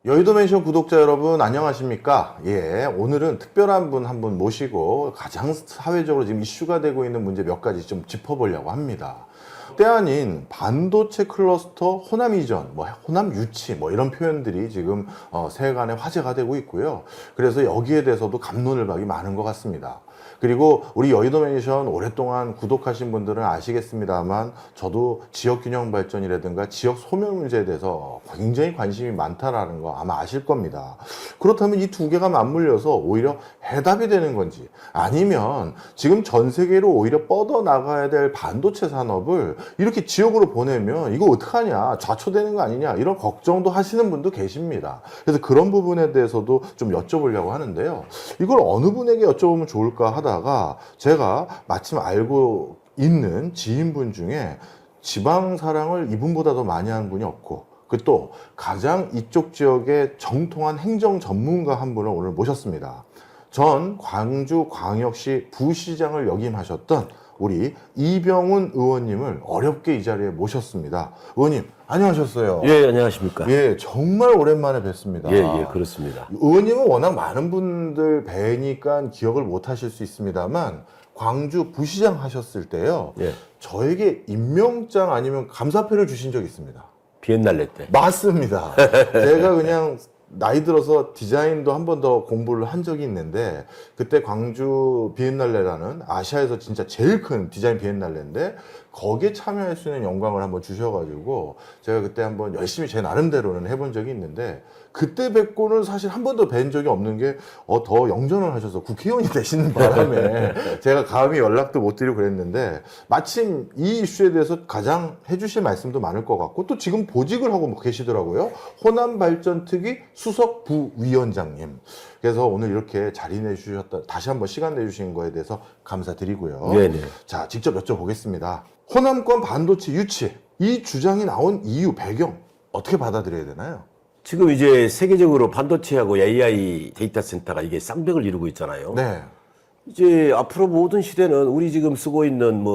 여의도 맨션 구독자 여러분 안녕하십니까? 예, 오늘은 특별한 분 한 분 모시고 가장 사회적으로 지금 이슈가 되고 있는 문제 몇 가지 좀 짚어보려고 합니다. 때 아닌 반도체 클러스터 호남 이전, 호남 유치 이런 표현들이 지금 세간에 화제가 되고 있고요. 그래서 여기에 대해서도 갑론을박이 많은 것 같습니다. 그리고 우리 여의도 맨션 오랫동안 구독하신 분들은 아시겠습니다만 저도 지역 균형 발전이라든가 지역 소멸 문제에 대해서 굉장히 관심이 많다라는 거 아마 아실 겁니다. 그렇다면 이 두 개가 맞물려서 오히려 해답이 되는 건지, 아니면 지금 전 세계로 오히려 뻗어 나가야 될 반도체 산업을 이렇게 지역으로 보내면 이거 어떡하냐, 좌초되는 거 아니냐, 이런 걱정도 하시는 분도 계십니다. 그래서 그런 부분에 대해서도 좀 여쭤보려고 하는데요. 이걸 어느 분에게 여쭤보면 좋을까 하다가 제가 마침 알고 있는 지인분 중에 지방 사랑을 이분보다 더 많이 하는 분이 없고, 그 또 가장 이쪽 지역의 정통한 행정 전문가 한 분을 오늘 모셨습니다. 전 광주광역시 부시장을 역임하셨던 우리 이병훈 의원님을 어렵게 이 자리에 모셨습니다. 의원님 안녕하셨어요. 예, 안녕하십니까. 예, 정말 오랜만에 뵙습니다. 예, 그렇습니다. 의원님은 워낙 많은 분들 뵈니까 기억을 못 하실 수 있습니다만, 광주 부시장 하셨을 때요. 예. 저에게 임명장 아니면 감사패를 주신 적이 있습니다. 비엔날레 때. 맞습니다. 제가 그냥 나이 들어서 디자인도 한 번 더 공부를 한 적이 있는데, 그때 광주 비엔날레라는 아시아에서 진짜 제일 큰 디자인 비엔날레인데 거기에 참여할 수 있는 영광을 한번 주셔가지고 제가 그때 한번 열심히 제 나름대로는 해본 적이 있는데, 그때 뵙고는 사실 한 번도 뵌 적이 없는 게 더 영전을 하셔서 국회의원이 되시는 바람에 제가 감히 연락도 못 드리고 그랬는데, 마침 이 이슈에 대해서 가장 해주실 말씀도 많을 것 같고, 또 지금 보직을 하고 계시더라고요. 호남발전특위 수석 부위원장님. 그래서 오늘 이렇게 자리 내주셨다, 다시 한번 시간 내주신 거에 대해서 감사드리고요. 네네. 자, 직접 여쭤보겠습니다. 호남권 반도체 유치, 이 주장이 나온 이유, 배경 어떻게 받아들여야 되나요? 지금 이제 세계적으로 반도체하고 AI 데이터 센터가 이게 쌍벽을 이루고 있잖아요. 네. 이제 앞으로 모든 시대는 우리 지금 쓰고 있는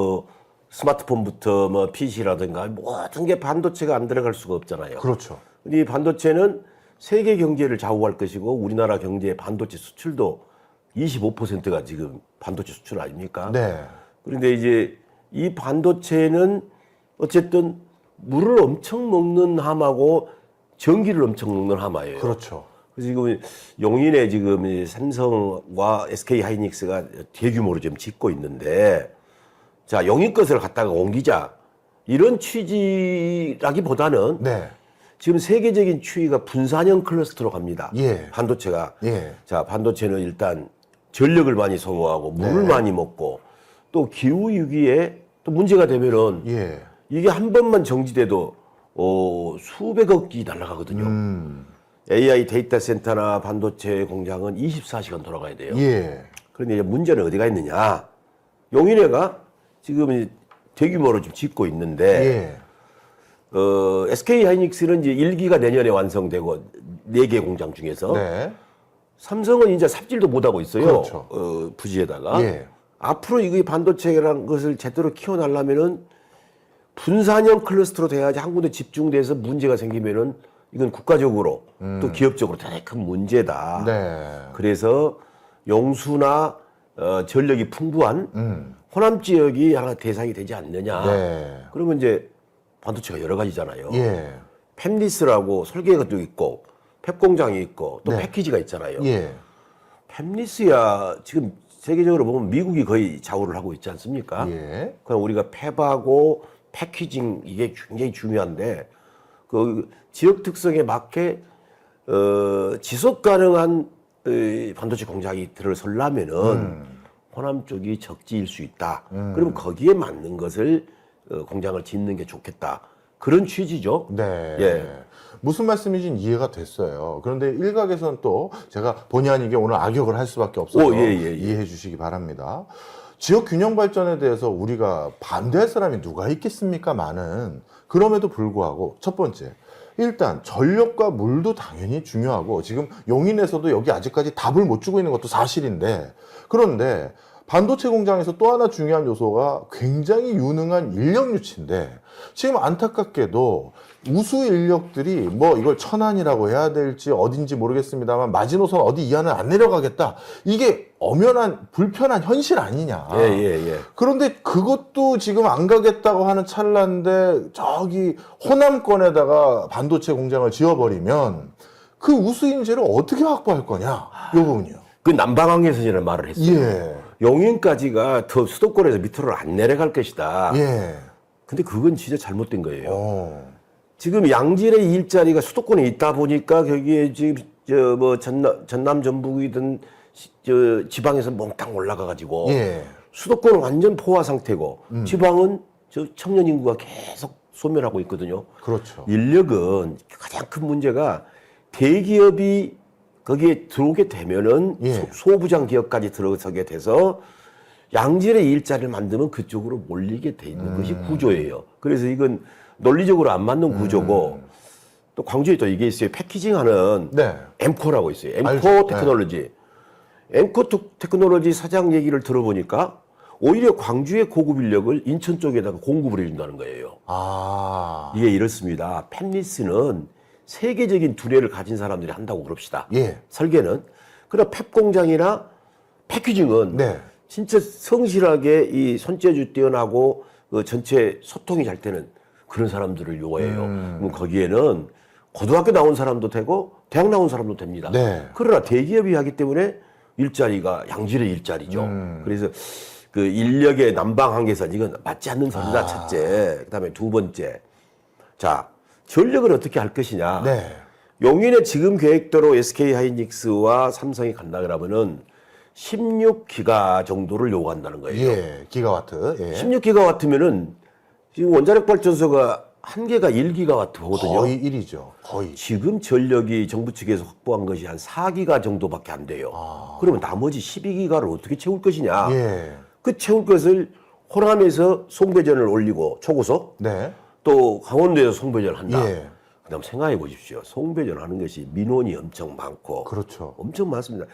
스마트폰부터 PC라든가 모든 게 반도체가 안 들어갈 수가 없잖아요. 그렇죠. 이 반도체는 세계 경제를 좌우할 것이고, 우리나라 경제의 반도체 수출도 25%가 지금 반도체 수출 아닙니까? 네. 그런데 이제 이 반도체는 어쨌든 물을 엄청 먹는 함하고 전기를 엄청 먹는 함이에요. 그렇죠. 그래서 지금 용인에 지금 삼성과 SK 하이닉스가 대규모로 지금 짓고 있는데, 자, 용인 것을 갖다가 옮기자, 이런 취지라기보다는 네. 지금 세계적인 추이가 분산형 클러스터로 갑니다. 예. 반도체가. 예. 자, 반도체는 일단 전력을 많이 소모하고 물을 네. 많이 먹고, 또 기후 위기에 또 문제가 되면은 예. 이게 한 번만 정지돼도 수백억이 날아가거든요. AI 데이터 센터나 반도체 공장은 24시간 돌아가야 돼요. 예. 그런데 이제 문제는 어디가 있느냐? 용인에가 지금 대규모로 지금 짓고 있는데, 예. SK 하이닉스는 이제 1기가 내년에 완성되고 4개 공장 중에서, 네. 삼성은 이제 삽질도 못 하고 있어요. 그렇죠. 부지에다가. 예. 앞으로 이게 반도체라는 것을 제대로 키워내려면은 분산형 클러스터로 돼야지, 한 군데 집중돼서 문제가 생기면은 이건 국가적으로 또 기업적으로 되게 큰 문제다. 네. 그래서 용수나 전력이 풍부한 호남 지역이 하나 대상이 되지 않느냐. 네. 그러면 이제 반도체가 여러 가지잖아요. 예. 팹리스라고 설계가도 있고 팹 공장이 있고 또 네. 패키지가 있잖아요. 예. 팹리스야 지금 세계적으로 보면 미국이 거의 좌우를 하고 있지 않습니까? 예. 그럼 우리가 팹하고 패키징 이게 굉장히 중요한데, 그 지역 특성에 맞게 지속 가능한 반도체 공장이 들어서려면은 호남 쪽이 적지일 수 있다. 그러면 거기에 맞는 것을 공장을 짓는 게 좋겠다. 그런 취지죠. 네. 예. 무슨 말씀인지는 이해가 됐어요. 그런데 일각에서는 또 제가 본의 아니게 오늘 악역을 할 수밖에 없어서 이해해 주시기 바랍니다. 지역 균형 발전에 대해서 우리가 반대할 사람이 누가 있겠습니까? 많은. 그럼에도 불구하고 첫 번째, 일단 전력과 물도 당연히 중요하고, 지금 용인에서도 여기 아직까지 답을 못 주고 있는 것도 사실인데, 그런데 반도체 공장에서 또 하나 중요한 요소가 굉장히 유능한 인력 유치인데, 지금 안타깝게도 우수 인력들이 뭐 이걸 천안이라고 해야 될지 어딘지 모르겠습니다만 마지노선 어디 이하는 안 내려가겠다. 이게 엄연한 불편한 현실 아니냐. 예. 그런데 그것도 지금 안 가겠다고 하는 찰나인데 저기 호남권에다가 반도체 공장을 지어버리면 그 우수 인재를 어떻게 확보할 거냐. 이 부분이요. 그 남방항에서는 말을 했어요. 예. 용인까지가 더 수도권에서 밑으로 안 내려갈 것이다. 예. 근데 그건 진짜 잘못된 거예요. 지금 양질의 일자리가 수도권에 있다 보니까 거기에 지금 뭐 전남 전북이든 지방에서 몽땅 올라가 가지고 예. 수도권은 완전 포화 상태고 지방은 저 청년 인구가 계속 소멸하고 있거든요. 그렇죠. 인력은 가장 큰 문제가 대기업이 거기에 들어오게 되면은 예. 소부장 기업까지 들어서게 돼서 양질의 일자리를 만들면 그쪽으로 몰리게 돼 있는 것이 구조예요. 그래서 이건 논리적으로 안 맞는 구조고 또 광주에 또 이게 있어요. 패키징하는 네. 엠코라고 있어요. 엠코 알죠. 테크놀로지. 엠코 테크놀로지 사장 얘기를 들어보니까 오히려 광주의 고급 인력을 인천 쪽에다가 공급을 해준다는 거예요. 아. 이게 이렇습니다. 팹리스는 세계적인 두뇌를 가진 사람들이 한다고 그럽시다. 예. 설계는. 그러나 팹 공장이나 패키징은 네. 진짜 성실하게 이 손재주 뛰어나고 그 전체 소통이 잘 되는 그런 사람들을 요구해요. 그럼 거기에는 고등학교 나온 사람도 되고 대학 나온 사람도 됩니다. 네. 그러나 대기업이 하기 때문에 일자리가 양질의 일자리죠. 그래서 그 인력의 난방 한계선 이건 맞지 않는 소리다. 첫째. 그다음에 두 번째. 자, 전력을 어떻게 할 것이냐. 네. 용인의 지금 계획대로 SK 하이닉스와 삼성이 간다 그러면은 16기가 정도를 요구한다는 거예요. 예. 기가와트. 예. 16기가와트면은 지금 원자력 발전소가 한 개가 1기가와트거든요. 거의 1이죠. 거의. 지금 전력이 정부 측에서 확보한 것이 한 4기가 정도밖에 안 돼요. 그러면 나머지 12기가를 어떻게 채울 것이냐. 예. 그 채울 것을 호남에서 송배전을 올리고 초고속 네. 또 강원도에서 송배전을 한다. 예. 그다음 생각해 보십시오. 송배전 하는 것이 민원이 엄청 많고 그렇죠. 엄청 많습니다.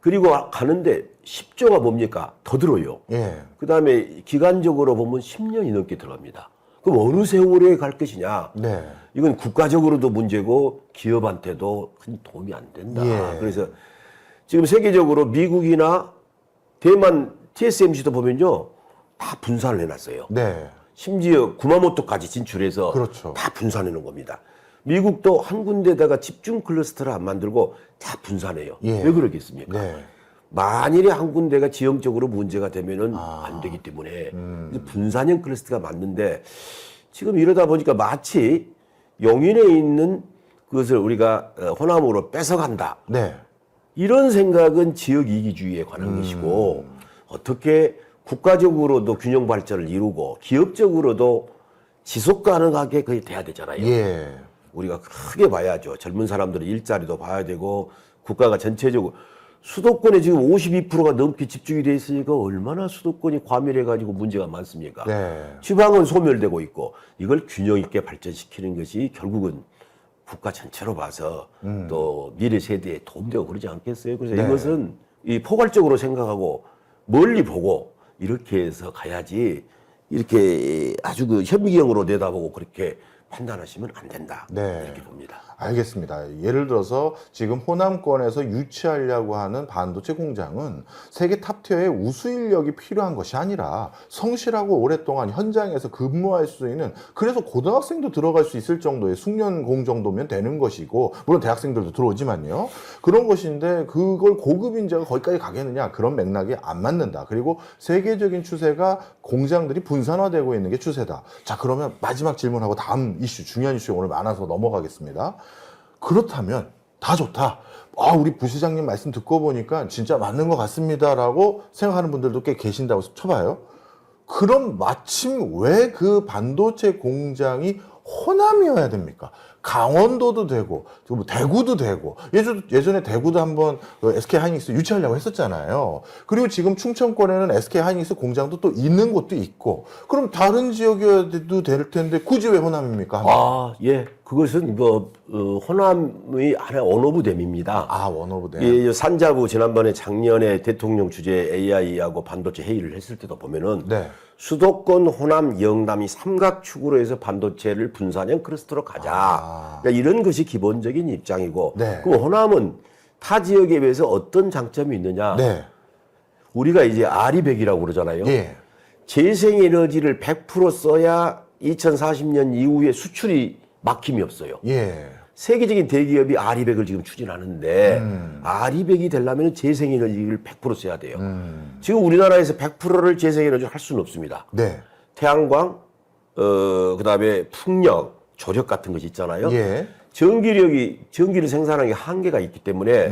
그리고 가는데 10조가 뭡니까? 더 들어요. 예. 그다음에 기간적으로 보면 10년이 넘게 들어갑니다. 그럼 어느 세월에 갈 것이냐? 네. 이건 국가적으로도 문제고 기업한테도 큰 도움이 안 된다. 예. 그래서 지금 세계적으로 미국이나 대만 TSMC도 보면요. 다 분산을 해놨어요. 네. 심지어 구마모토까지 진출해서 그렇죠. 다 분산해 놓은 겁니다. 미국도 한 군데다가 집중 클러스터를 안 만들고 다 분산해요. 예. 왜 그러겠습니까? 네. 만일에 한 군데가 지형적으로 문제가 되면은 안 되기 때문에 이제 분산형 클러스터가 맞는데 지금 이러다 보니까 마치 용인에 있는 그것을 우리가 호남으로 뺏어간다. 네. 이런 생각은 지역 이기주의에 관한 것이고 어떻게 국가적으로도 균형 발전을 이루고 기업적으로도 지속 가능하게 그게 돼야 되잖아요. 예. 우리가 크게 봐야죠. 젊은 사람들의 일자리도 봐야 되고 국가가 전체적으로 수도권에 지금 52%가 넘게 집중이 돼 있으니까 얼마나 수도권이 과밀해 가지고 문제가 많습니까? 네. 지방은 소멸되고 있고 이걸 균형 있게 발전시키는 것이 결국은 국가 전체로 봐서 또 미래 세대에 도움되고 그러지 않겠어요? 그래서 네. 이것은 이 포괄적으로 생각하고 멀리 보고 이렇게 해서 가야지 이렇게 아주 그 현미경으로 내다보고 그렇게 판단하시면 안 된다. 네. 이렇게 봅니다. 알겠습니다. 예를 들어서 지금 호남권에서 유치하려고 하는 반도체 공장은 세계 탑티어의 우수 인력이 필요한 것이 아니라 성실하고 오랫동안 현장에서 근무할 수 있는, 그래서 고등학생도 들어갈 수 있을 정도의 숙련공 정도면 되는 것이고, 물론 대학생들도 들어오지만요. 그런 것인데 그걸 고급 인재가 거기까지 가겠느냐, 그런 맥락이 안 맞는다. 그리고 세계적인 추세가 공장들이 분산화되고 있는 게 추세다. 자, 그러면 마지막 질문하고 다음 이슈, 중요한 이슈 오늘 많아서 넘어가겠습니다. 그렇다면 다 좋다. 우리 부시장님 말씀 듣고 보니까 진짜 맞는 것 같습니다라고 생각하는 분들도 꽤 계신다고 쳐봐요. 그럼 마침 왜 그 반도체 공장이 호남이어야 됩니까? 강원도도 되고 뭐 대구도 되고 예전에 대구도 한번 그 SK 하이닉스 유치하려고 했었잖아요. 그리고 지금 충청권에는 SK 하이닉스 공장도 또 있는 곳도 있고 그럼 다른 지역이어도 될 텐데 굳이 왜 호남입니까? 아, 예. 그것은 호남의 하나의 원오브댐입니다. 아, 원오브댐. 예, 산자부 지난번에 작년에 대통령 주재 AI하고 반도체 회의를 했을 때도 보면은 네. 수도권, 호남, 영남이 삼각축으로 해서 반도체를 분산형 클러스터로 가자. 그러니까 이런 것이 기본적인 입장이고. 네. 그럼 호남은 타 지역에 비해서 어떤 장점이 있느냐? 네. 우리가 이제 아리백이라고 그러잖아요. 예. 재생에너지를 100% 써야 2040년 이후에 수출이 막힘이 없어요. 예. 세계적인 대기업이 아리백을 지금 추진하는데 아리백이 되려면 재생에너지를 100% 써야 돼요. 지금 우리나라에서 100%를 재생에너지로 할 수는 없습니다. 네. 태양광, 그다음에 풍력, 조력 같은 것이 있잖아요. 예. 전기를 생산하는 게 한계가 있기 때문에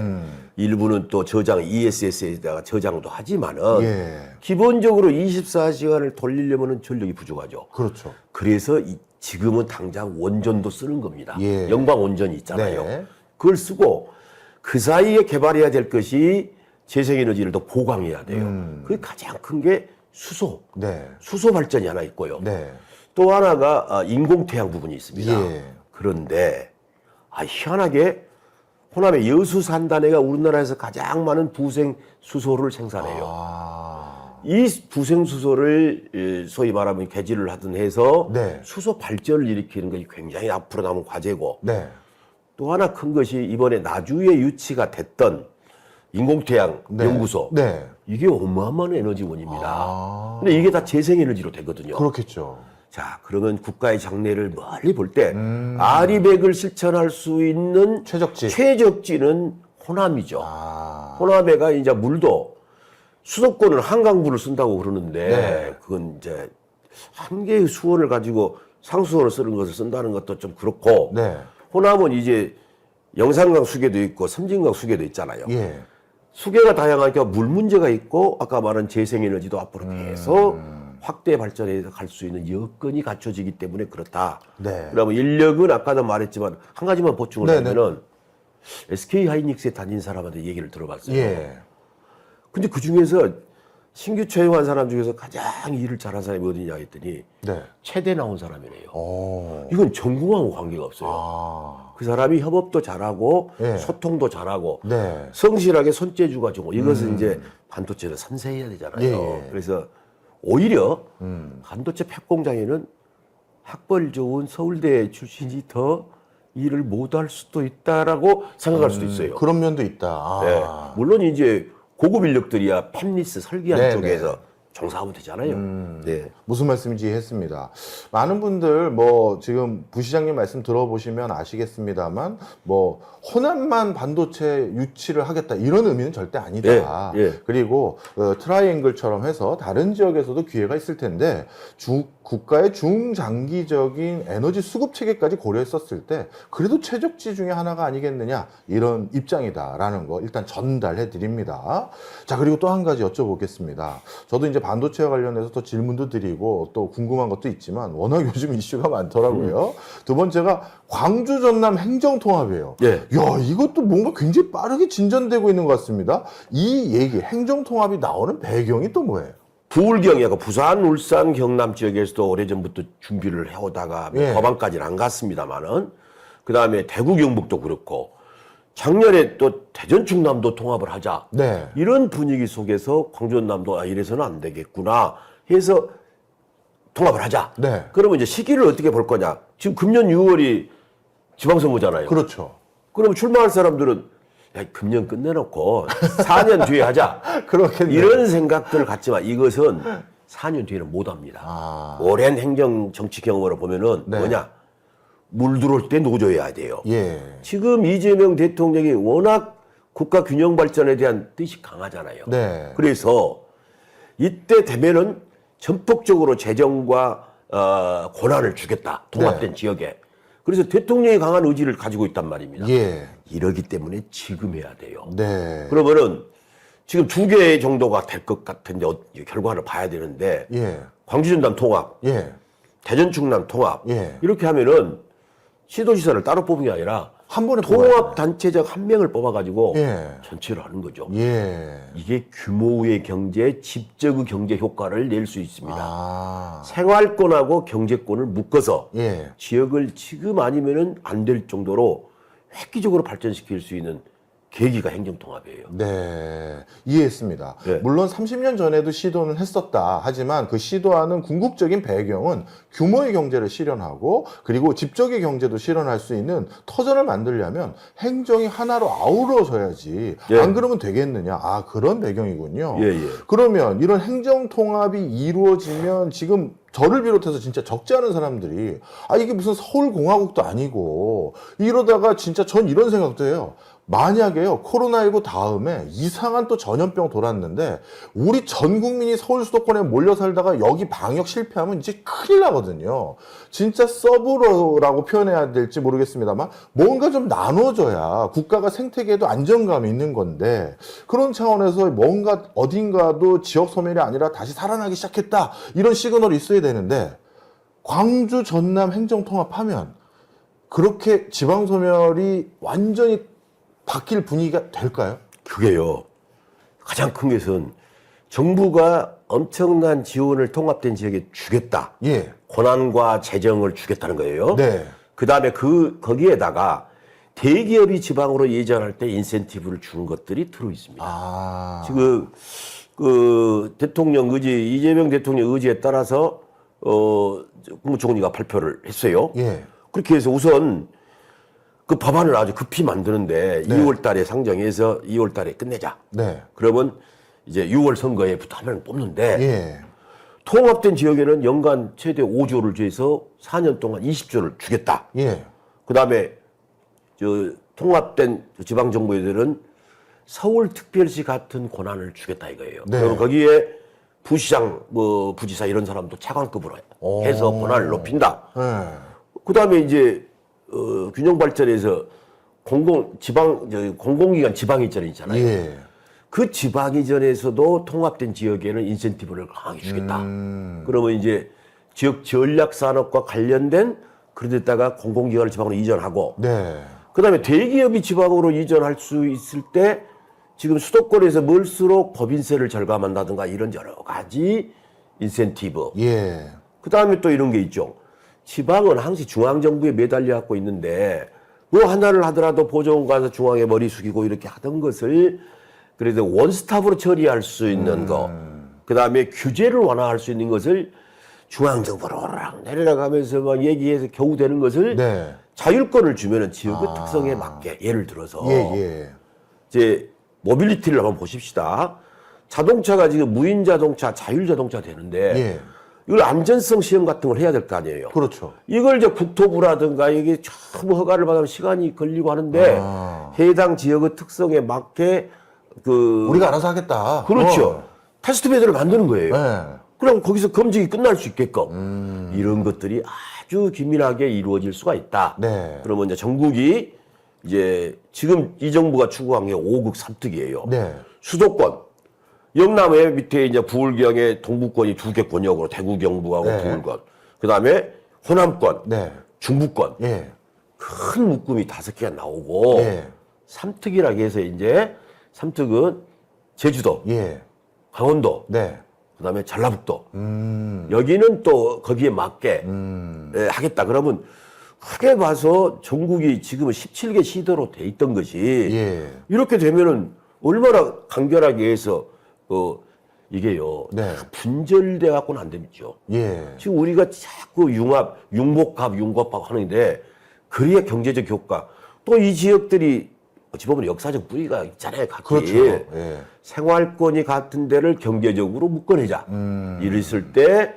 일부는 또 저장 ESS에다가 저장도 하지만은 예. 기본적으로 24시간을 돌리려면은 전력이 부족하죠. 그렇죠. 그래서 지금은 당장 원전도 쓰는 겁니다. 예. 영광 원전이 있잖아요. 네. 그걸 쓰고 그 사이에 개발해야 될 것이 재생에너지를 더 보강해야 돼요. 그게 가장 큰 게 수소. 네. 수소 발전이 하나 있고요. 네. 또 하나가 인공태양 부분이 있습니다. 예. 그런데 희한하게 호남의 여수산단해가 우리나라에서 가장 많은 부생 수소를 생산해요. 이 부생 수소를 소위 말하면 개질을 하든 해서 네. 수소 발전을 일으키는 것이 굉장히 앞으로 남은 과제고 네. 또 하나 큰 것이 이번에 나주에 유치가 됐던 인공태양 네. 연구소. 네. 이게 어마어마한 에너지원입니다. 근데 이게 다 재생에너지로 되거든요. 그렇겠죠. 자, 그러면 국가의 장래를 멀리 볼 때 아리백을 실천할 수 있는 최적지는 호남이죠. 호남에가 이제 물도 수도권은 한강물을 쓴다고 그러는데 네. 그건 이제 한 개의 수원을 가지고 상수원을 쓰는 것을 쓴다는 것도 좀 그렇고 네. 호남은 이제 영산강 수계도 있고 섬진강 수계도 있잖아요. 예. 수계가 다양하니까 물 문제가 있고 아까 말한 재생에너지도 앞으로 계속 확대 발전해서 갈 수 있는 여건이 갖춰지기 때문에 그렇다. 네. 그러면 인력은 아까도 말했지만 한 가지만 보충을 네네. 하면은 SK 하이닉스에 다닌 사람한테 얘기를 들어봤어요. 예. 근데 그 중에서 신규 채용한 사람 중에서 가장 일을 잘한 사람이 어디냐 했더니 네. 체대 나온 사람이래요. 오. 이건 전공하고 관계가 없어요. 그 사람이 협업도 잘하고 예. 소통도 잘하고 네. 성실하게 손재주가 좋고 이것은 이제 반도체를 선세해야 되잖아요. 예. 그래서 오히려 반도체 팩 공장에는 학벌 좋은 서울대 출신이 더 일을 못할 수도 있다라고 생각할 수도 있어요. 그런 면도 있다. 네. 물론 이제 고급 인력들이야 팹리스 설계하는 네, 쪽에서 종사하면 되잖아요. 네. 무슨 말씀인지 이해했습니다. 많은 분들 뭐 지금 부시장님 말씀 들어보시면 아시겠습니다만 뭐 호남만 반도체 유치를 하겠다 이런 의미는 절대 아니다. 예, 예. 그리고 트라이앵글처럼 해서 다른 지역에서도 기회가 있을 텐데 국가의 중장기적인 에너지 수급 체계까지 고려했었을 때 그래도 최적지 중에 하나가 아니겠느냐 이런 입장이다라는 거 일단 전달해 드립니다. 자, 그리고 또 한 가지 여쭤보겠습니다. 저도 이제 반도체와 관련해서 또 질문도 드리고 또 궁금한 것도 있지만 워낙 요즘 이슈가 많더라고요. 두 번째가 광주 전남 행정통합이에요. 예. 야, 이것도 뭔가 굉장히 빠르게 진전되고 있는 것 같습니다. 이 얘기 행정통합이 나오는 배경이 또 뭐예요? 부울경이야. 부산, 울산, 경남 지역에서도 오래전부터 준비를 해오다가 예. 법안까지는 안 갔습니다만은 그 다음에 대구 경북도 그렇고 작년에 또 대전 충남도 통합을 하자. 네. 이런 분위기 속에서 광주 전남도 이래서는 안 되겠구나 해서 통합을 하자. 네. 그러면 이제 시기를 어떻게 볼 거냐. 지금 금년 6월이 지방선거잖아요. 그렇죠. 그럼 출마할 사람들은 야, 금년 끝내놓고 4년 뒤에 하자. 그렇겠네요. 이런 생각들을 갖지만 이것은 4년 뒤에는 못 합니다. 오랜 행정 정치 경험으로 보면은 네. 뭐냐. 물 들어올 때 노조해야 돼요. 예. 지금 이재명 대통령이 워낙 국가 균형 발전에 대한 뜻이 강하잖아요. 네. 그래서 이때 되면은 전폭적으로 재정과 권한을 주겠다. 통합된 네. 지역에. 그래서 대통령이 강한 의지를 가지고 있단 말입니다. 예. 이러기 때문에 지금 해야 돼요. 네. 그러면은 지금 2개 정도가 될 것 같은데 결과를 봐야 되는데 예. 광주 전남 통합, 예. 대전 충남 통합 예. 이렇게 하면은 시도지사를 따로 뽑은 게 아니라 한 번에 뽑아야 통합단체장 한 명을 뽑아가지고 예. 전체를 하는 거죠. 예. 이게 규모의 경제에 집적의 경제 효과를 낼 수 있습니다. 아. 생활권하고 경제권을 묶어서 예. 지역을 지금 아니면은 안 될 정도로 획기적으로 발전시킬 수 있는 계기가 행정통합이에요. 네, 이해했습니다. 네. 물론 30년 전에도 시도는 했었다. 하지만 그 시도하는 궁극적인 배경은 규모의 경제를 실현하고 그리고 집적의 경제도 실현할 수 있는 터전을 만들려면 행정이 하나로 아우러져야지. 예. 안 그러면 되겠느냐. 아, 그런 배경이군요. 예, 예. 그러면 이런 행정통합이 이루어지면 지금 저를 비롯해서 진짜 적지 않은 사람들이 아, 이게 무슨 서울공화국도 아니고 이러다가 진짜 전 이런 생각도 해요. 만약에요, 코로나19 다음에 이상한 또 전염병 돌았는데, 우리 전 국민이 서울 수도권에 몰려 살다가 여기 방역 실패하면 이제 큰일 나거든요. 진짜 서브로라고 표현해야 될지 모르겠습니다만, 뭔가 좀 나눠져야 국가가 생태계에도 안정감이 있는 건데, 그런 차원에서 뭔가 어딘가도 지역 소멸이 아니라 다시 살아나기 시작했다. 이런 시그널이 있어야 되는데, 광주, 전남 행정통합하면, 그렇게 지방소멸이 완전히 바뀔 분위기가 될까요? 그게요. 가장 큰 것은 정부가 엄청난 지원을 통합된 지역에 주겠다. 예. 권한과 재정을 주겠다는 거예요. 네. 그 다음에 거기에다가 대기업이 지방으로 이전할 때 인센티브를 주는 것들이 들어 있습니다. 아. 지금 대통령 의지, 이재명 대통령 의지에 따라서 국무총리가 발표를 했어요. 예. 그렇게 해서 우선 그 법안을 아주 급히 만드는데 네. 2월 달에 상정해서 2월 달에 끝내자. 네. 그러면 이제 6월 선거에부터 한 명을 뽑는데 예. 통합된 지역에는 연간 최대 5조를 줘서 4년 동안 20조를 주겠다. 예. 그다음에 통합된 지방정부들은 서울특별시 같은 권한을 주겠다 이거예요. 네. 그럼 거기에 부시장, 부지사 이런 사람도 차관급으로 해서 권한을 높인다. 예. 그다음에 이제 균형 발전에서 공공기관 지방이전 있잖아요. 예. 그 지방이전에서도 통합된 지역에는 인센티브를 강하게 주겠다. 그러면 이제 지역 전략 산업과 관련된 그런 데다가 공공기관을 지방으로 이전하고 네. 그다음에 대기업이 지방으로 이전할 수 있을 때 지금 수도권에서 멀수록 법인세를 절감한다든가 이런 여러 가지 인센티브. 예. 그다음에 또 이런 게 있죠. 지방은 항상 중앙정부에 매달려 갖고 있는데 뭐 하나를 하더라도 보조원 가서 중앙에 머리 숙이고 이렇게 하던 것을 그래도 원스톱으로 처리할 수 있는 거. 그다음에 규제를 완화할 수 있는 것을 중앙정부로 오르락 내려가면서 막 얘기해서 겨우 되는 것을 네. 자율권을 주면은 지역의 특성에 맞게 예를 들어서 예. 이제 모빌리티를 한번 보십시다. 자동차가 지금 무인 자동차, 자율 자동차 되는데 예. 이걸 안전성 시험 같은 걸 해야 될 거 아니에요. 그렇죠. 이걸 이제 국토부라든가 이게 전부 허가를 받으면 시간이 걸리고 하는데 해당 지역의 특성에 맞게 우리가 알아서 하겠다. 그렇죠. 테스트 베드를 만드는 거예요. 네. 그럼 거기서 검증이 끝날 수 있게끔 이런 것들이 아주 긴밀하게 이루어질 수가 있다. 네. 그러면 이제 전국이 이제 지금 이 정부가 추구한 게 5국 3특이에요. 네. 수도권. 영남의 밑에 이제 부울경의 동부권이 2개 권역으로 대구 경북하고 네. 부울권. 그다음에 호남권, 네. 중부권. 예. 큰 묶음이 5개가 나오고 예. 3특이라고 해서 이제 3특은 제주도, 예. 강원도, 네. 그다음에 전라북도. 여기는 또 거기에 맞게 하겠다. 그러면 크게 봐서 전국이 지금은 17개 시도로 돼 있던 것이 예. 이렇게 되면은 얼마나 간결하게 해서 이게요. 네. 분절돼 갖고는 안 되죠. 예. 지금 우리가 자꾸 융복합 하는데 그래야 경제적 효과. 또 이 지역들이 어찌 보면 역사적 뿌리가 있잖아요. 각기. 그렇죠. 예. 생활권이 같은 데를 경제적으로 묶어내자. 이랬을 때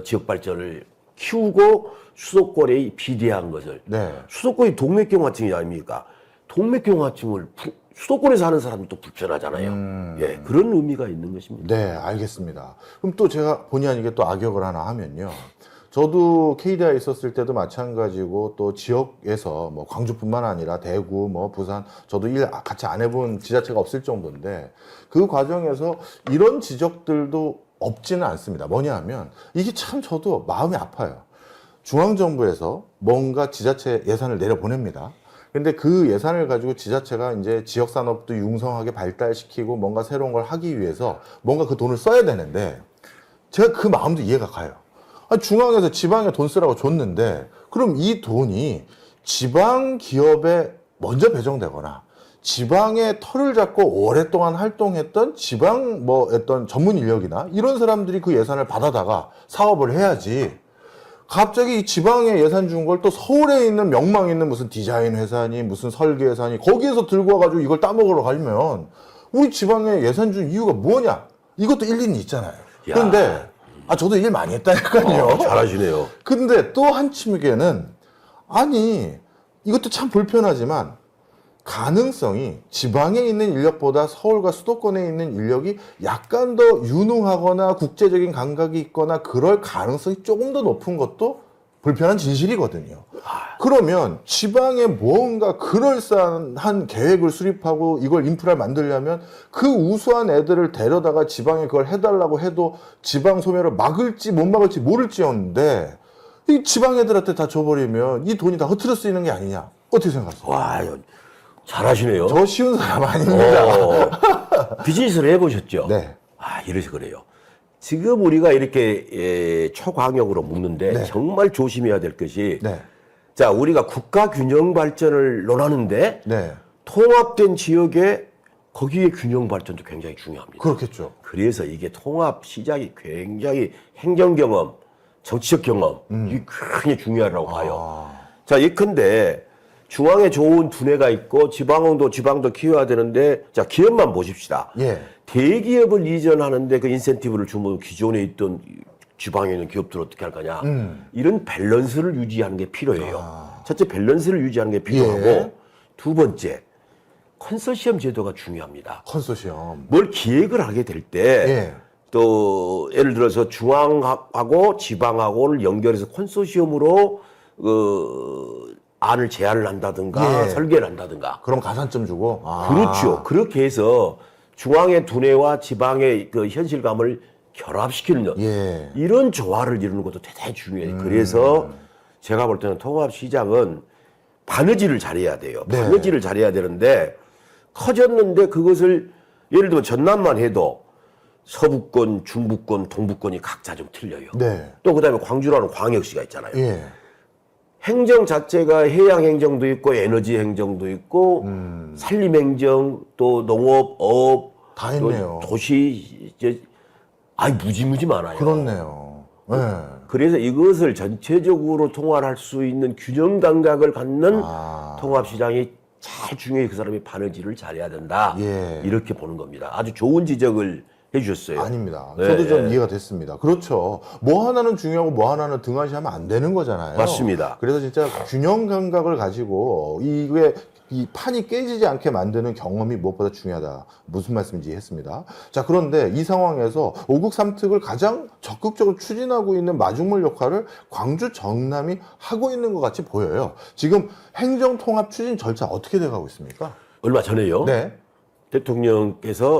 지역 발전을 키우고 수도권에 비대한 것을. 네. 수도권이 동맥경화증이 아닙니까? 동맥경화증을 수도권에 사는 사람도 불편하잖아요. 예, 그런 의미가 있는 것입니다. 네, 알겠습니다. 그럼 또 제가 본의 아니게 또 악역을 하나 하면요. 저도 KDI에 있었을 때도 마찬가지고 또 지역에서 뭐 광주뿐만 아니라 대구, 뭐 부산, 저도 일 같이 안 해본 지자체가 없을 정도인데 그 과정에서 이런 지적들도 없지는 않습니다. 뭐냐 하면 이게 참 저도 마음이 아파요. 중앙정부에서 뭔가 지자체 예산을 내려보냅니다. 근데 그 예산을 가지고 지자체가 이제 지역산업도 융성하게 발달시키고 뭔가 새로운 걸 하기 위해서 뭔가 그 돈을 써야 되는데 제가 그 마음도 이해가 가요. 아니, 중앙에서 지방에 돈 쓰라고 줬는데 그럼 이 돈이 지방 기업에 먼저 배정되거나 지방의 털을 잡고 오랫동안 활동했던 지방 뭐 어떤 전문 인력이나 이런 사람들이 그 예산을 받아다가 사업을 해야지. 갑자기 이 지방에 예산 준 걸 또 서울에 있는 명망 있는 무슨 디자인 회사니 무슨 설계 회사니 거기에서 들고 와가지고 이걸 따먹으러 가려면 우리 지방에 예산 준 이유가 뭐냐? 이것도 일리는 있잖아요. 야. 그런데 저도 일 많이 했다니까요. 잘하시네요. 근데 또 한측에는 아니 이것도 참 불편하지만 가능성이 지방에 있는 인력보다 서울과 수도권에 있는 인력이 약간 더 유능하거나 국제적인 감각이 있거나 그럴 가능성이 조금 더 높은 것도 불편한 진실이거든요. 그러면 지방에 뭔가 그럴싸한 계획을 수립하고 이걸 인프라를 만들려면 그 우수한 애들을 데려다가 지방에 그걸 해달라고 해도 지방 소멸을 막을지 못 막을지 모를지언데 이 지방 애들한테 다 줘버리면 이 돈이 다 흐트러 쓰이는 게 아니냐. 어떻게 생각하세요? 와, 잘하시네요. 저 쉬운 사람 아닙니다. 비즈니스를 해보셨죠? 네. 이래서 그래요. 지금 우리가 이렇게 초광역으로 묶는데 네. 정말 조심해야 될 것이 네. 자, 우리가 국가 균형 발전을 논하는데 네. 통합된 지역에 거기에 균형 발전도 굉장히 중요합니다. 그렇겠죠. 그래서 이게 통합 시작이 굉장히 행정 경험, 정치적 경험 이게 굉장히 중요하다고 봐요. 자, 예컨대 중앙에 좋은 두뇌가 있고 지방도 키워야 되는데 자, 기업만 보십시다. 예. 대기업을 이전하는데 그 인센티브를 주면 기존에 있던 지방에 있는 기업들 어떻게 할 거냐. 이런 밸런스를 유지하는 게 필요해요. 첫째, 밸런스를 유지하는 게 필요하고 예. 두 번째, 컨소시엄 제도가 중요합니다. 컨소시엄. 뭘 기획을 하게 될 때 또 예를 들어서 중앙하고 지방하고를 연결해서 컨소시엄으로 안을 제안을 한다든가 예. 설계를 한다든가. 그럼 가산점 주고. 그렇죠. 그렇게 해서 중앙의 두뇌와 지방의 그 현실감을 결합시키는 예. 이런 조화를 이루는 것도 대단히 중요해요. 그래서 제가 볼 때는 통합시장은 바느질을 잘해야 돼요. 네. 바느질을 잘해야 되는데 커졌는데 그것을 예를 들면 전남만 해도 서부권, 중부권, 동부권이 각자 좀 틀려요. 네. 또 그다음에 광주라는 광역시가 있잖아요. 예. 행정 자체가 해양 행정도 있고 에너지 행정도 있고 산림 행정 또 농업, 어업 다 또 있네요. 도시 이제 무지무지 많아요. 그렇네요. 예. 그래서 이것을 전체적으로 통할할 수 있는 균형 감각을 갖는 통합 시장이 잘 중요해. 그 사람이 바느질을 잘해야 된다. 예. 이렇게 보는 겁니다. 아주 좋은 지적을 해주셨어요. 아닙니다. 네, 저도 좀 네. 이해가 됐습니다. 그렇죠. 뭐 하나는 중요하고 뭐 하나는 등한시하면 안 되는 거잖아요. 맞습니다. 그래서 진짜 균형 감각을 가지고 이게 이 판이 깨지지 않게 만드는 경험이 무엇보다 중요하다. 무슨 말씀인지 했습니다. 자, 그런데 이 상황에서 5국 3특을 가장 적극적으로 추진하고 있는 마중물 역할을 광주 정남이 하고 있는 것 같이 보여요. 지금 행정통합 추진 절차 어떻게 돼가고 있습니까? 얼마 전에요. 네.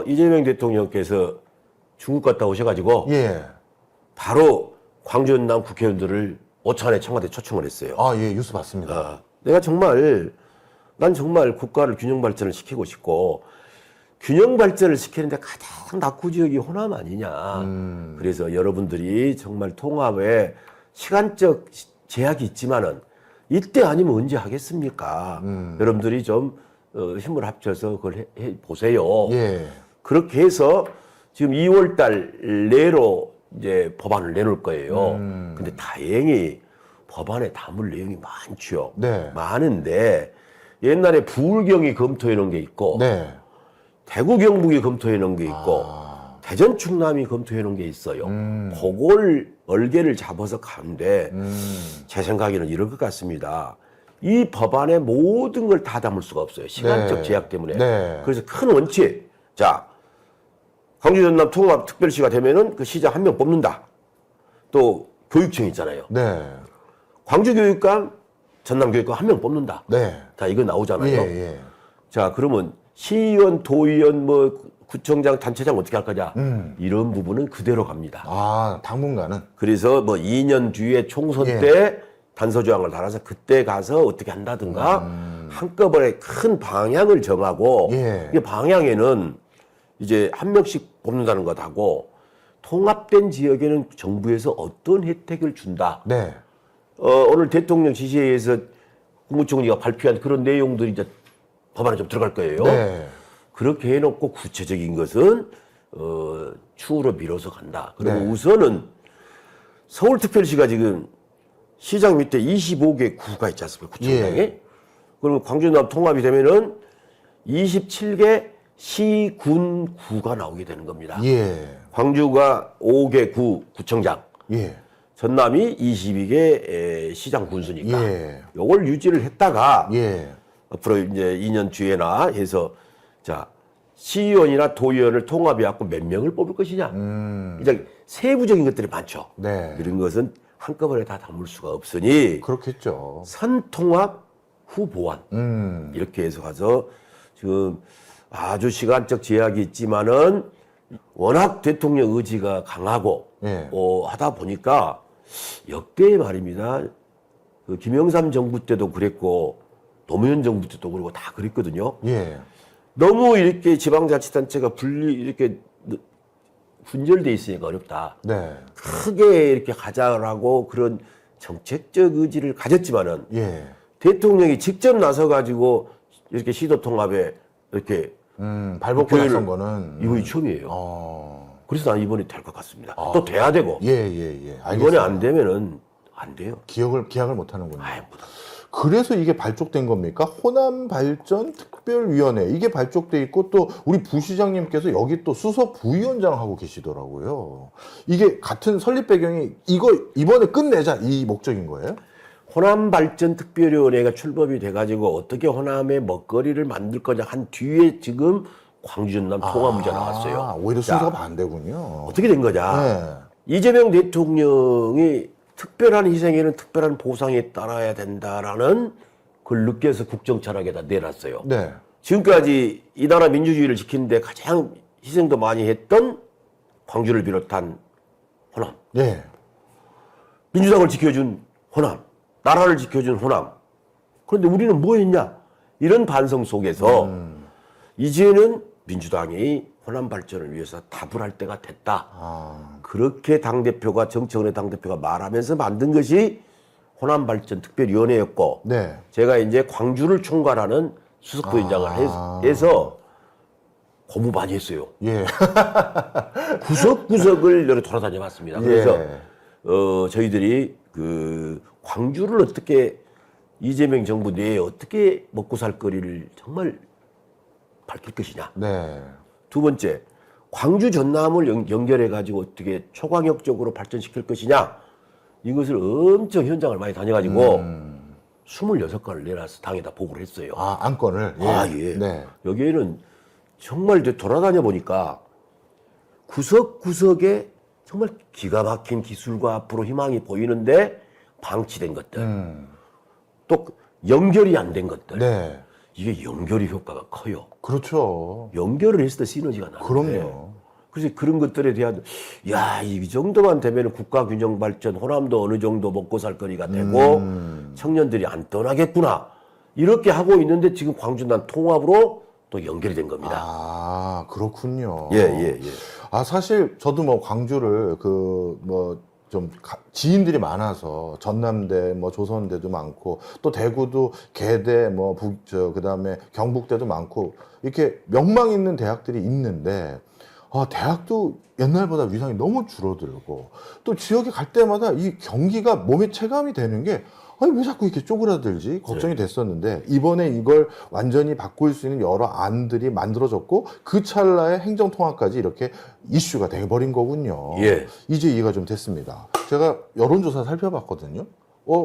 이재명 대통령께서 중국 갔다 오셔가지고 예. 바로 광주 전남 국회의원들을 오찬에 청와대 초청을 했어요. 예, 뉴스 봤습니다. 난 정말 국가를 균형 발전을 시키고 싶고 균형 발전을 시키는데 가장 낙후 지역이 호남 아니냐. 그래서 여러분들이 정말 통합에 시간적 제약이 있지만은 이때 아니면 언제 하겠습니까? 여러분들이 좀 힘을 합쳐서 그걸 해 보세요. 예. 그렇게 해서 지금 2월 달 내로 이제 법안을 내놓을 거예요. 근데 다행히 법안에 담을 내용이 많죠. 네. 많은데 옛날에 부울경이 검토해 놓은 게 있고 네. 대구 경북이 검토해 놓은 게 있고 대전 충남이 검토해 놓은 게 있어요. 그걸 얼개를 잡아서 가는데 제 생각에는 이럴 것 같습니다. 이 법안에 모든 걸 다 담을 수가 없어요. 시간적 네. 제약 때문에. 네. 그래서 큰 원칙. 자, 광주 전남 통합 특별시가 되면은 그 시장 한 명 뽑는다. 또 교육청 있잖아요. 네. 광주 교육감, 전남 교육감 한 명 뽑는다. 네. 자, 이거 나오잖아요. 예. 자, 그러면 시의원, 도의원, 구청장, 단체장 어떻게 할 거냐? 이런 부분은 그대로 갑니다. 당분간은. 그래서 2년 뒤에 총선 예. 때 단서 조항을 달아서 그때 가서 어떻게 한다든가 한꺼번에 큰 방향을 정하고 예. 이 방향에는 이제 한 명씩 뽑는다는 것하고 통합된 지역에는 정부에서 어떤 혜택을 준다. 네. 오늘 대통령 지시에서 국무총리가 발표한 그런 내용들이 이제 법안에 좀 들어갈 거예요. 네. 그렇게 해놓고 구체적인 것은 추후로 미뤄서 간다. 그러면 네. 우선은 서울특별시가 지금 시장 밑에 25개 구가 있지 않습니까? 구청장에. 예. 그러면 광주남 통합이 되면은 27개 시군 구가 나오게 되는 겁니다. 예. 광주가 5개 구청장, 예. 전남이 22개 시장 군수니까 예. 요걸 유지를 했다가 예. 앞으로 이제 2년 뒤에나 해서 자 시의원이나 도의원을 통합해갖고 몇 명을 뽑을 것이냐. 이제 세부적인 것들이 많죠. 네. 이런 것은 한꺼번에 다 담을 수가 없으니 그렇겠죠. 선통합 후보안 이렇게 해서 가서 지금 아주 시간적 제약이 있지만은 워낙 대통령 의지가 강하고 예. 하다 보니까 역대 말입니다. 그 김영삼 정부 때도 그랬고 노무현 정부 때도 그러고 다 그랬거든요. 예. 너무 이렇게 지방자치단체가 이렇게 분절돼 있으니까 어렵다. 네. 크게 이렇게 가자라고 그런 정책적 의지를 가졌지만은 예. 대통령이 직접 나서 가지고 이렇게 시도 통합에 이렇게 발벗고 나선 거는 이번이 처음이에요. 그래서 난 이번에 될 것 같습니다. 또 돼야 되고 예, 예, 예. 이번에 알겠습니다. 안 되면은 안 돼요. 기약을 못 하는군요. 아이, 뭐. 그래서 이게 발족된 겁니까? 호남 발전 특별위원회 이게 발족돼 있고 또 우리 부시장님께서 여기 또 수석 부위원장 하고 계시더라고요. 이게 같은 설립 배경이 이거 이번에 끝내자 이 목적인 거예요? 호남 발전 특별위원회가 출범이 돼가지고 어떻게 호남의 먹거리를 만들 거냐 한 뒤에 지금 광주 전남 통합문제 나왔어요. 오히려 자, 순서가 반대군요. 어떻게 된 거냐? 네. 이재명 대통령이 특별한 희생에는 특별한 보상에 따라야 된다라는 걸 느껴서 국정철학에다 내놨어요. 네. 지금까지 이 나라 민주주의를 지키는데 가장 희생도 많이 했던 광주를 비롯한 호남, 예. 민주당을 지켜준 호남, 나라를 지켜준 호남. 그런데 우리는 뭐 했냐? 이런 반성 속에서 이제는 민주당이 호남 발전을 위해서 답을 할 때가 됐다. 그렇게 당대표가 정청래 당대표가 말하면서 만든 것이 호남 발전 특별위원회였고 네. 제가 이제 광주를 총괄하는 수석부위원장을 해서 공부 많이 했어요. 예. 구석구석을 여러 돌아다녀 봤습니다. 그래서 예. 저희들이 그 광주를 어떻게 이재명 정부 내에 어떻게 먹고 살 거리를 정말 밝힐 것이냐. 네. 두 번째, 광주 전남을 연결해 가지고 어떻게 초광역적으로 발전시킬 것이냐. 이것을 엄청 현장을 많이 다녀가지고 26건을 내놔서 당에다 보고를 했어요. 안건을. 예. 예. 네. 여기에는 정말 이제 돌아다녀 보니까 구석구석에 정말 기가 막힌 기술과 앞으로 희망이 보이는데 방치된 것들. 또 연결이 안 된 것들. 네. 이게 연결이 효과가 커요. 그렇죠. 연결을 했을 때 시너지가 나는데. 그럼요. 그래서 그런 것들에 대한 이 정도만 되면 국가 균형 발전, 호남도 어느 정도 먹고 살 거리가 되고 청년들이 안 떠나겠구나. 이렇게 하고 있는데 지금 광주난 통합으로 또 연결이 된 겁니다. 그렇군요. 예. 사실 저도 뭐 광주를 좀 지인들이 많아서 전남대, 뭐 조선대도 많고 또 대구도 계대, 뭐 그다음에 경북대도 많고 이렇게 명망 있는 대학들이 있는데 대학도 옛날보다 위상이 너무 줄어들고 또 지역에 갈 때마다 이 경기가 몸에 체감이 되는 게 아니 왜 자꾸 이렇게 쪼그라들지 걱정이 됐었는데 이번에 이걸 완전히 바꿀 수 있는 여러 안들이 만들어졌고 그 찰나에 행정통합까지 이렇게 이슈가 돼버린 거군요. 예. 이제 이해가 좀 됐습니다. 제가 여론조사 살펴봤거든요.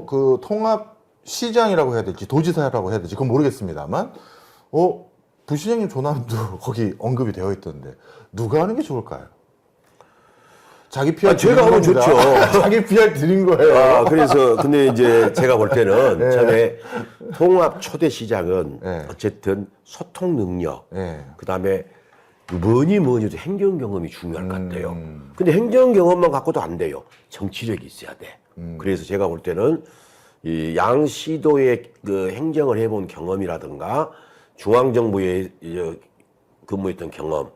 그 통합 시장이라고 해야 될지 도지사라고 해야 될지 그건 모르겠습니다만 부시장님 조남도 거기 언급이 되어 있던데 누가 하는 게 좋을까요? 자기 PR 제가 하면 좋죠. 자기 PR 드린 거예요. 그래서 근데 이제 제가 볼 때는 네. 처음에 통합 초대 시장은 네. 어쨌든 소통 능력, 네. 그다음에 뭐니 해도 행정 경험이 중요할 것 같아요. 근데 행정 경험만 갖고도 안 돼요. 정치력이 있어야 돼. 그래서 제가 볼 때는 이 양시도의 그 행정을 해본 경험이라든가 중앙정부에 근무했던 경험,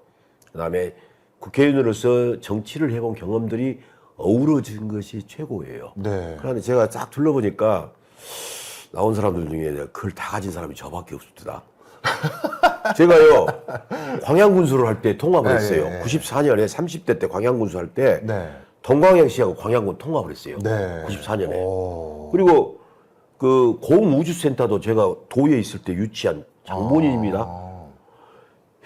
그다음에 국회의원으로서 정치를 해본 경험들이 어우러진 것이 최고예요. 네. 그런데 제가 쫙 둘러보니까 나온 사람들 중에 그걸 다 가진 사람이 저밖에 없었다. 제가요 광양군수를 할 때 통합을 했어요. 네. 94년에 30대 때 광양군수 할 때 네. 동광양시하고 광양군 통합을 했어요. 네. 94년에. 오. 그리고 그 공우주센터도 제가 도에 있을 때 유치한 장본인입니다.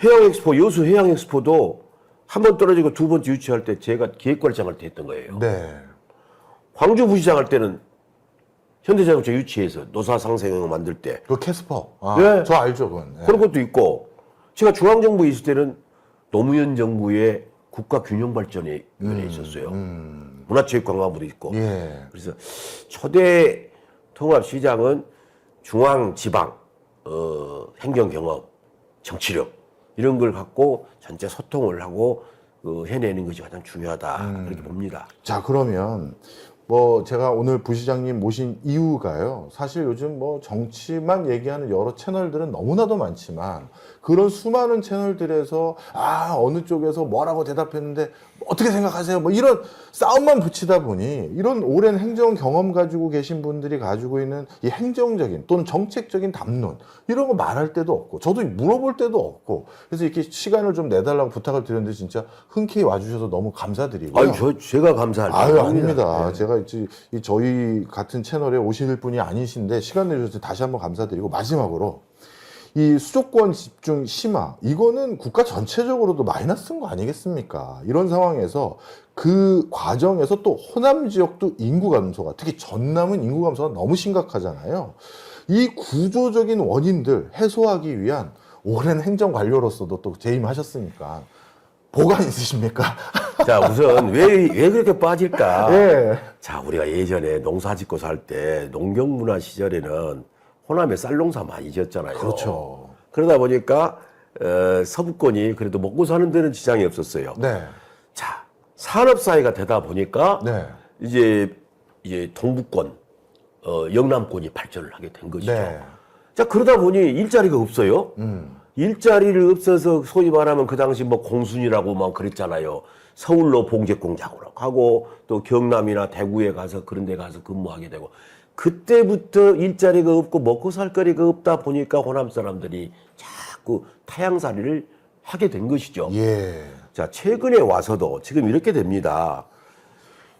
해양엑스포, 여수 해양엑스포도 한 번 떨어지고 두 번째 유치할 때 제가 기획관리장 할 때 했던 거예요. 네. 광주부시장 할 때는 현대자동차 유치해서 노사상생을 만들 때 그 캐스퍼. 네. 저 알죠, 그건. 네. 그런 것도 있고, 제가 중앙정부에 있을 때는 노무현 정부의 국가균형발전위원회에 있었어요. 문화체육관광부도 있고. 예. 그래서 초대 통합시장은 중앙, 지방, 행정 경험, 정치력 이런 걸 갖고 전체 소통을 하고 해내는 것이 가장 중요하다 그렇게 봅니다. 자, 그러면 뭐 제가 오늘 부시장님 모신 이유가요. 사실 요즘 뭐 정치만 얘기하는 여러 채널들은 너무나도 많지만 그런 수많은 채널들에서 어느 쪽에서 뭐라고 대답했는데 어떻게 생각하세요? 뭐 이런 싸움만 붙이다 보니 이런 오랜 행정 경험 가지고 계신 분들이 가지고 있는 이 행정적인 또는 정책적인 담론 이런 거 말할 때도 없고 저도 물어볼 때도 없고 그래서 이렇게 시간을 좀 내달라고 부탁을 드렸는데 진짜 흔쾌히 와주셔서 너무 감사드리고요. 아유, 제가 감사할 아유, 겁니다. 아닙니다. 네. 제가 이 저희 같은 채널에 오실 분이 아니신데 시간 내주셔서 다시 한번 감사드리고 마지막으로 이 수도권 집중 심화 이거는 국가 전체적으로도 마이너스인 거 아니겠습니까? 이런 상황에서 그 과정에서 또 호남 지역도 인구 감소가 특히 전남은 인구 감소가 너무 심각하잖아요. 이 구조적인 원인들 해소하기 위한 오랜 행정 관료로서도 또 재임하셨으니까 보관 있으십니까? 자, 우선 왜 그렇게 빠질까? 예. 자, 우리가 예전에 농사 짓고 살 때 농경문화 시절에는 호남에 쌀농사 많이 지었잖아요. 그렇죠. 그러다 보니까 서부권이 그래도 먹고 사는 데는 지장이 없었어요. 네. 자, 산업사회가 되다 보니까 네. 이제 동부권, 영남권이 발전을 하게 된 것이죠. 네. 자, 그러다 보니 일자리가 없어요. 일자리를 없어서 소위 말하면 그 당시 뭐 공순이라고 막 그랬잖아요. 서울로 봉제공장으로 가고 또 경남이나 대구에 가서 그런 데 가서 근무하게 되고 그때부터 일자리가 없고 먹고 살 거리가 없다 보니까 호남 사람들이 자꾸 타향살이를 하게 된 것이죠. 예. 자, 최근에 와서도 지금 이렇게 됩니다.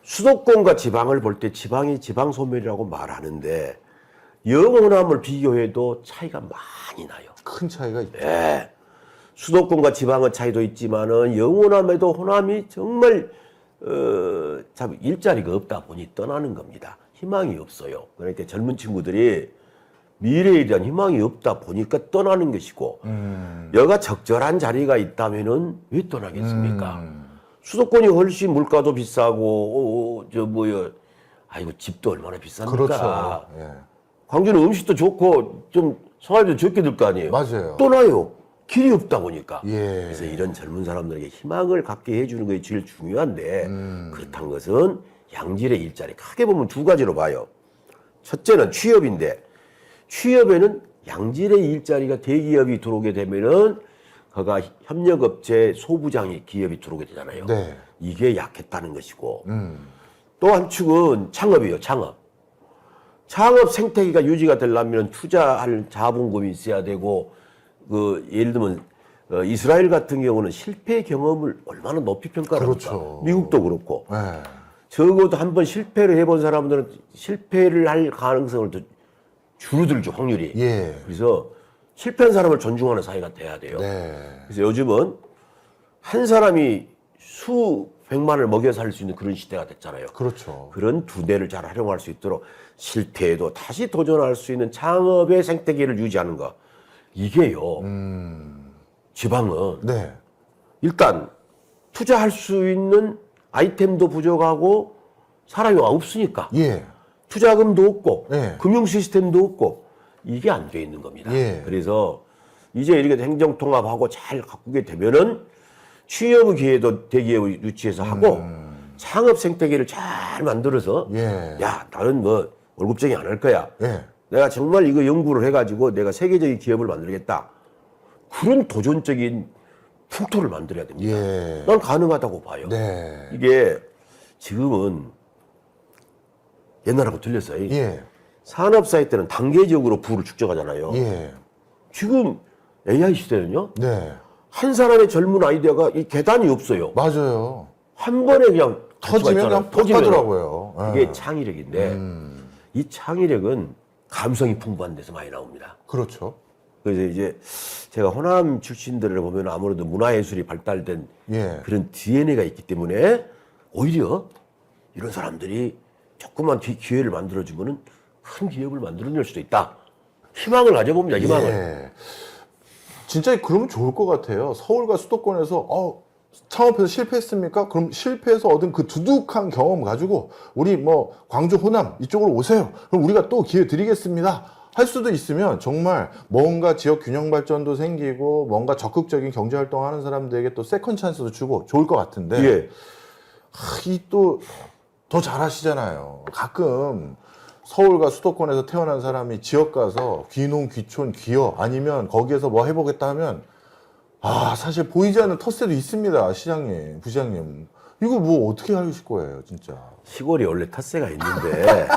수도권과 지방을 볼 때 지방이 지방소멸이라고 말하는데 영호남을 비교해도 차이가 많이 나요. 큰 차이가 있죠. 네. 수도권과 지방의 차이도 있지만은 영호남에도 호남이 정말 참 일자리가 없다 보니 떠나는 겁니다. 희망이 없어요. 그러니까 젊은 친구들이 미래에 대한 희망이 없다 보니까 떠나는 것이고 여가 적절한 자리가 있다면은 왜 떠나겠습니까? 수도권이 훨씬 물가도 비싸고 아이고 집도 얼마나 비쌉니까? 그렇죠. 예. 광주는 음식도 좋고 좀 생활비도 적게 들 거 아니에요. 맞아요. 떠나요. 길이 없다 보니까. 예. 그래서 이런 젊은 사람들에게 희망을 갖게 해주는 것이 제일 중요한데 그렇다는 것은 양질의 일자리 크게 보면 두 가지로 봐요. 첫째는 취업인데 취업에는 양질의 일자리가 대기업이 들어오게 되면은 그가 협력업체 소부장이 기업이 들어오게 되잖아요. 네. 이게 약했다는 것이고 또 한 축은 창업이에요. 창업 생태계가 유지가 되려면 투자할 자본금이 있어야 되고 예를 들면 이스라엘 같은 경우는 실패 경험을 얼마나 높이 평가를 합니까? 그렇죠. 미국도 그렇고 네. 적어도 한번 실패를 해본 사람들은 실패를 할 가능성을 더 줄어들죠, 확률이. 예. 그래서 실패한 사람을 존중하는 사회가 돼야 돼요. 네. 그래서 요즘은 한 사람이 수백만을 먹여 살 수 있는 그런 시대가 됐잖아요. 그렇죠. 그런 두뇌를 잘 활용할 수 있도록 실패해도 다시 도전할 수 있는 창업의 생태계를 유지하는 거. 이게요. 지방은 네. 일단 투자할 수 있는 아이템도 부족하고 사람이 없으니까 예. 투자금도 없고 네. 금융 시스템도 없고 이게 안 돼 있는 겁니다. 예. 그래서 이제 이렇게 행정 통합하고 잘 가꾸게 되면은 취업 기회도 대기업을 유치해서 하고 창업 생태계를 잘 만들어서 예. 야 나는 뭐 월급쟁이 안 할 거야. 예. 내가 정말 이거 연구를 해가지고 내가 세계적인 기업을 만들겠다. 그런 도전적인 풍토를 만들어야 됩니다. 예. 난 가능하다고 봐요. 네. 이게 지금은 옛날하고 틀렸어요. 예. 산업사회 때는 단계적으로 부를 축적하잖아요. 예. 지금 AI 시대는요. 네. 한 사람의 젊은 아이디어가 이 계단이 없어요. 맞아요. 한 번에 그냥 터지면 그냥 터지더라고요. 이게 창의력인데 이 창의력은 감성이 풍부한 데서 많이 나옵니다. 그렇죠. 그래서 이제 제가 호남 출신들을 보면 아무래도 문화예술이 발달된 예. 그런 DNA가 있기 때문에 오히려 이런 사람들이 조금만 기회를 만들어주면은 큰 기업을 만들어낼 수도 있다. 희망을 가져봅니다. 희망을. 예. 진짜 그러면 좋을 것 같아요. 서울과 수도권에서 창업해서 실패했습니까? 그럼 실패해서 얻은 그 두둑한 경험 가지고 우리 뭐 광주, 호남 이쪽으로 오세요. 그럼 우리가 또 기회 드리겠습니다. 할 수도 있으면 정말 뭔가 지역 균형 발전도 생기고 뭔가 적극적인 경제 활동하는 사람들에게 또 세컨 찬스도 주고 좋을 것 같은데 예. 이 또 더 잘하시잖아요. 가끔 서울과 수도권에서 태어난 사람이 지역 가서 귀농, 귀촌, 귀여 아니면 거기에서 뭐 해보겠다 하면 사실 보이지 않는 텃세도 있습니다. 시장님, 부시장님. 이거 뭐 어떻게 하실 거예요, 진짜. 시골이 원래 텃세가 있는데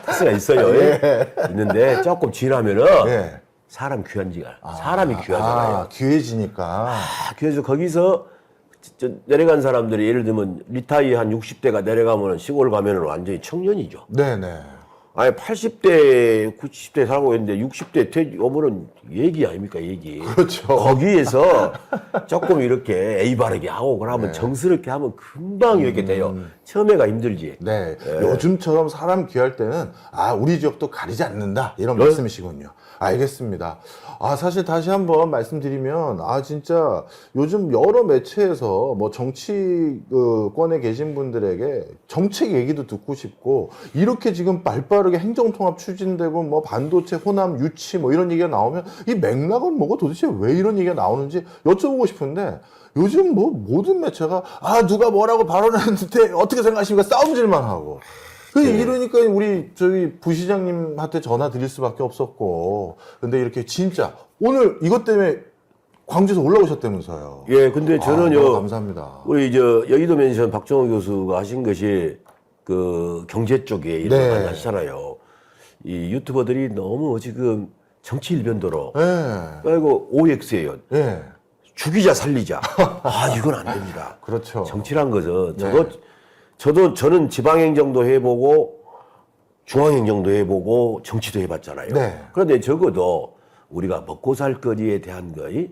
텃세가 있어요. 예. 있는데 조금 지나면은 예. 사람 귀한지가 사람이 귀하잖아요. 귀해지니까. 그래서 거기서 내려간 사람들이 예를 들면 리타이 한 60대가 내려가면 시골 가면은 완전히 청년이죠. 네네. 아니 80대, 90대 살고 있는데 60대 오면은 얘기 아닙니까 얘기. 그렇죠. 거기에서 조금 이렇게 에이 바르게 하고 그러면 정스럽게 하면 금방 이렇게 돼요. 처음에가 힘들지. 네. 요즘처럼 사람 귀할 때는 우리 지역도 가리지 않는다 이런 말씀이시군요. 알겠습니다. 사실 다시 한번 말씀드리면 진짜 요즘 여러 매체에서 뭐 정치권에 계신 분들에게 정책 얘기도 듣고 싶고 이렇게 지금 발빠르게 행정통합 추진되고 뭐 반도체 호남 유치 뭐 이런 얘기가 나오면 이 맥락은 뭐고 도대체 왜 이런 얘기가 나오는지 여쭤보고 싶은데 요즘 뭐 모든 매체가 누가 뭐라고 발언했는데 어떻게 생각하십니까? 싸움질만 하고. 이러니까 우리 저기 부시장님한테 전화 드릴 수밖에 없었고. 근데 이렇게 진짜 오늘 이것 때문에 광주에서 올라오셨다면서요. 예, 근데 저는요. 너무 감사합니다. 우리 여의도 멘션 박정호 교수가 하신 것이 그 경제 쪽에 일을 네. 많이 하시잖아요. 이 유튜버들이 너무 지금 정치 일변도로. 그리고 OX예요. 예. 죽이자 살리자. 이건 안 됩니다. 그렇죠. 정치란 것은 저는 지방행정도 해보고 중앙행정도 해보고 정치도 해봤잖아요. 네. 그런데 적어도 우리가 먹고 살 거리에 대한 거의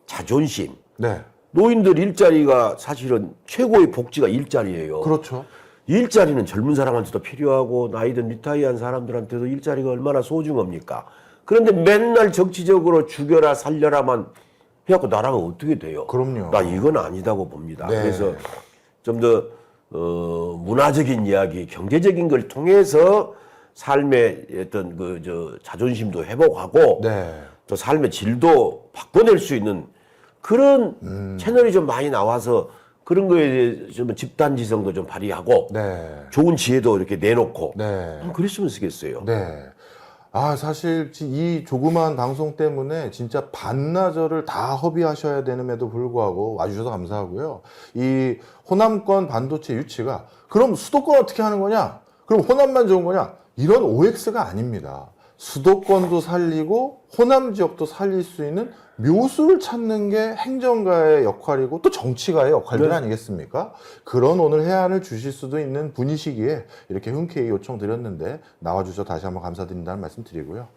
자존심. 네. 노인들 일자리가 사실은 최고의 복지가 일자리예요. 그렇죠. 일자리는 젊은 사람한테도 필요하고 나이든 리타이어한 사람들한테도 일자리가 얼마나 소중합니까? 그런데 맨날 정치적으로 죽여라 살려라만 해갖고 나라가 어떻게 돼요? 그럼요. 나 이건 아니다고 봅니다. 네. 그래서 좀 더 문화적인 이야기, 경제적인 걸 통해서 삶의 어떤 자존심도 회복하고 네. 또 삶의 질도 바꿔낼 수 있는 그런 채널이 좀 많이 나와서 그런 거에 대해서 좀 집단지성도 좀 발휘하고 네. 좋은 지혜도 이렇게 내놓고 네. 그랬으면 쓰겠어요. 네. 사실 이 조그마한 방송 때문에 진짜 반나절을 다 허비하셔야 되는데도 불구하고 와주셔서 감사하고요. 이 호남권 반도체 유치가 그럼 수도권 어떻게 하는 거냐? 그럼 호남만 좋은 거냐? 이런 OX가 아닙니다. 수도권도 살리고 호남 지역도 살릴 수 있는 묘수를 찾는 게 행정가의 역할이고 또 정치가의 역할들 아니겠습니까? 그런 오늘 해안을 주실 수도 있는 분이시기에 이렇게 흔쾌히 요청드렸는데 나와주셔서 다시 한번 감사드린다는 말씀 드리고요.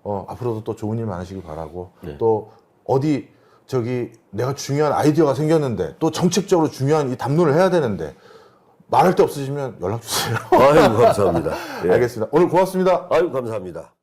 앞으로도 또 좋은 일 많으시길 바라고 또 어디 내가 중요한 아이디어가 생겼는데 또 정책적으로 중요한 이 담론을 해야 되는데 말할 데 없으시면 연락 주세요. 아유, 감사합니다. 예. 알겠습니다. 오늘 고맙습니다. 아유, 감사합니다.